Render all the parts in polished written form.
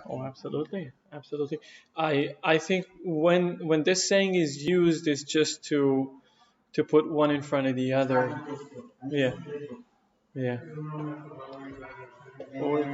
Oh, absolutely, absolutely. I think when this saying is used, it's just to put one in front of the other. Yeah, yeah. Or,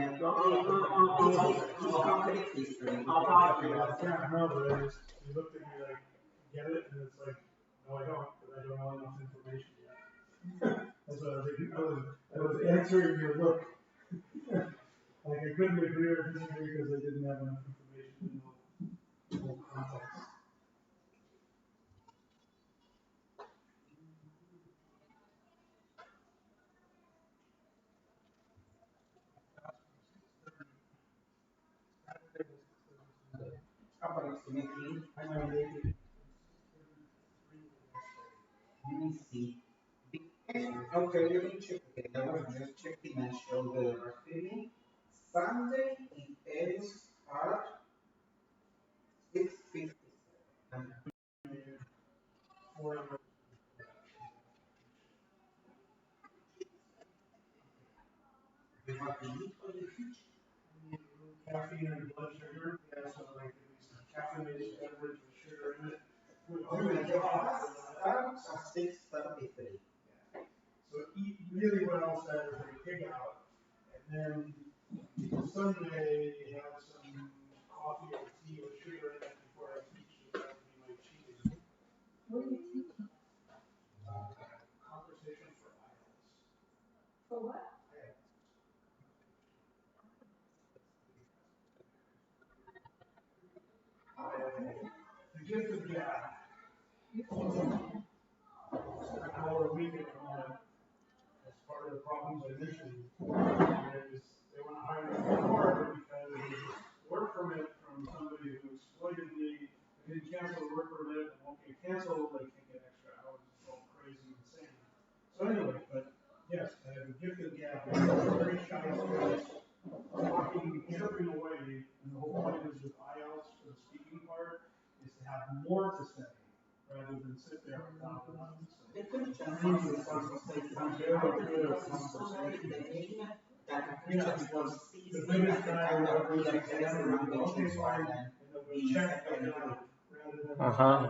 uh-huh.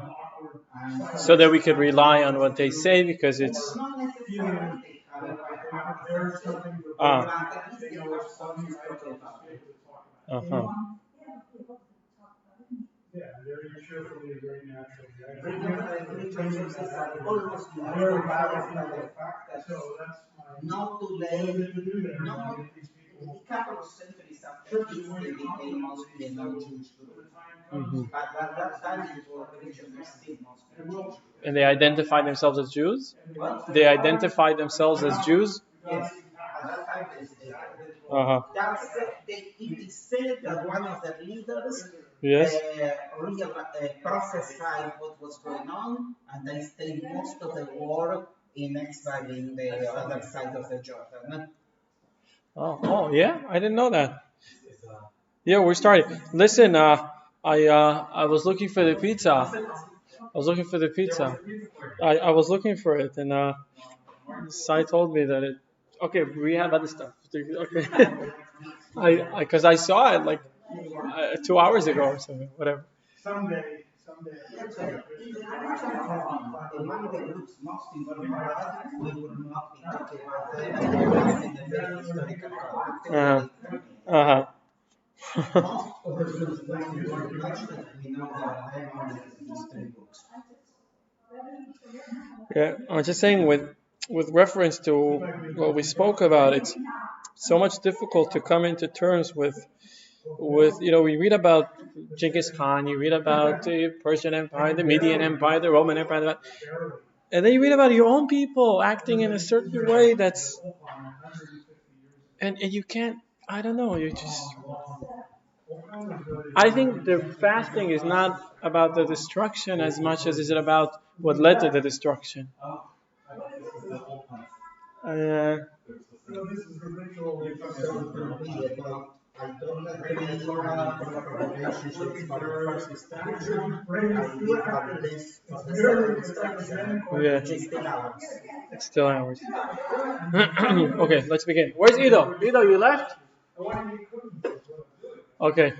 So that we could rely on what they say because it's ah, uh-huh. Mhm. And they identify themselves as Jews? They identify themselves as Jews? Uh-huh. Yes. Oh, yeah. I didn't know that. Yeah, we're starting. Listen, I was looking for the pizza. I was looking for the pizza. I was looking for it, and Sai told me that it. Okay, we have other stuff. Okay, I because I saw it like 2 hours ago or something. Whatever. Uh huh. Yeah, I was just saying with reference to what we spoke about, it's so much difficult to come into terms with we read about Genghis Khan, you read about the Persian Empire, the Median Empire, the Roman Empire, and then you read about your own people acting in a certain way and you can't. I don't know. You just. I think the fasting is not about the destruction as much as is it about what led to the destruction. Uh, yeah, it's still hours. Okay, let's begin. Where's Ido? Ido, you left? Okay.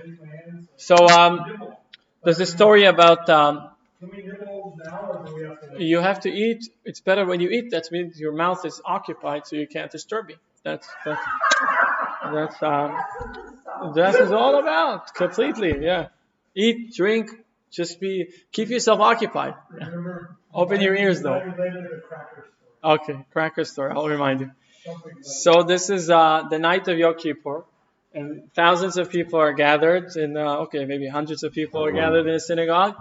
So there's a story about you have to eat. It's better when you eat. That means your mouth is occupied, so you can't disturb me. That's that is all about completely. Yeah, eat, drink, just be keep yourself occupied. Open your ears though. Okay, cracker store. I'll remind you. So this is the night of Yom Kippur, and thousands of people are gathered in. Okay, maybe hundreds of people are gathered in a synagogue,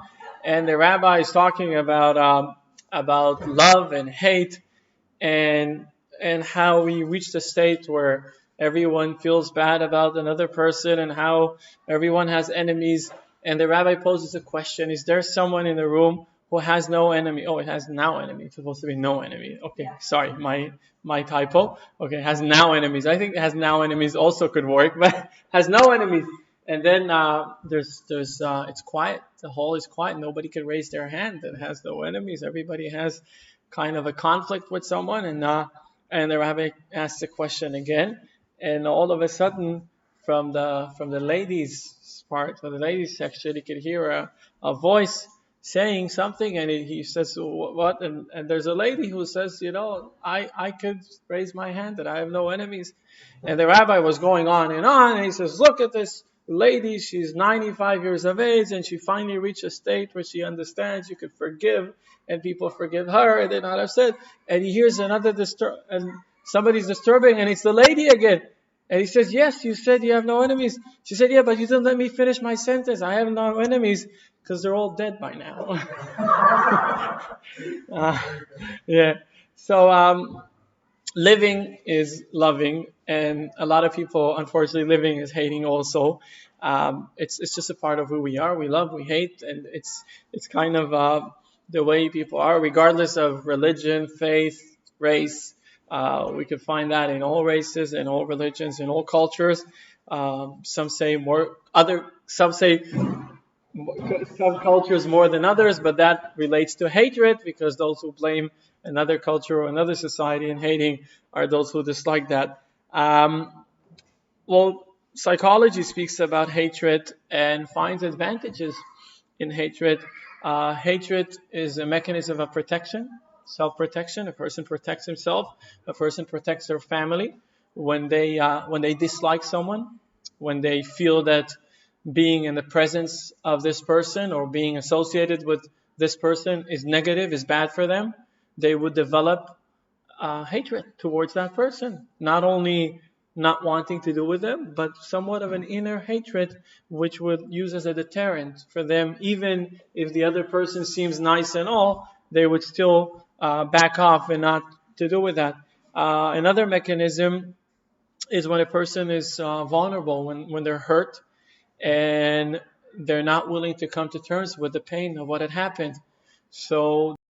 and the rabbi is talking about love and hate, and how we reached a state where everyone feels bad about another person, and how everyone has enemies. And the rabbi poses a question: is there someone in the room who has no enemy? Oh, it has now enemy. It's supposed to be no enemy. Okay, sorry, my typo. Okay, has now enemies. I think has now enemies also could work, but has no enemies. And then there's it's quiet. The hall is quiet. Nobody can raise their hand. It has no enemies. Everybody has kind of a conflict with someone, and the rabbi asks the question again, and all of a sudden, from the ladies part, from the ladies section, you could hear a voice saying something, and he says, "What?" And there's a lady who says, I could raise my hand, that I have no enemies. And the rabbi was going on, and he says, "Look at this lady. She's 95 years of age, and she finally reached a state where she understands you could forgive, and people forgive her, and they're not upset." And he hears and somebody's disturbing, and it's the lady again. And he says, "Yes, you said you have no enemies." She said, "Yeah, but you didn't let me finish my sentence. I have no enemies because they're all dead by now." uh, yeah. So living is loving, and a lot of people, unfortunately, living is hating also. It's just a part of who we are. We love, we hate, and it's kind of the way people are, regardless of religion, faith, race. We could find that in all races, in all religions, in all cultures. Some say more, some say some cultures more than others, but that relates to hatred, because those who blame another culture or another society in hating are those who dislike that. Well, psychology speaks about hatred and finds advantages in hatred. Hatred is a mechanism of protection, self-protection. A person protects himself. A person protects their family when they dislike someone, when they feel that being in the presence of this person or being associated with this person is negative, is bad for them. They would develop hatred towards that person. Not only not wanting to do with them, but somewhat of an inner hatred, which would use as a deterrent for them. Even if the other person seems nice and all, they would still back off and not to do with that. Another mechanism is when a person is vulnerable, when they're hurt, and they're not willing to come to terms with the pain of what had happened. So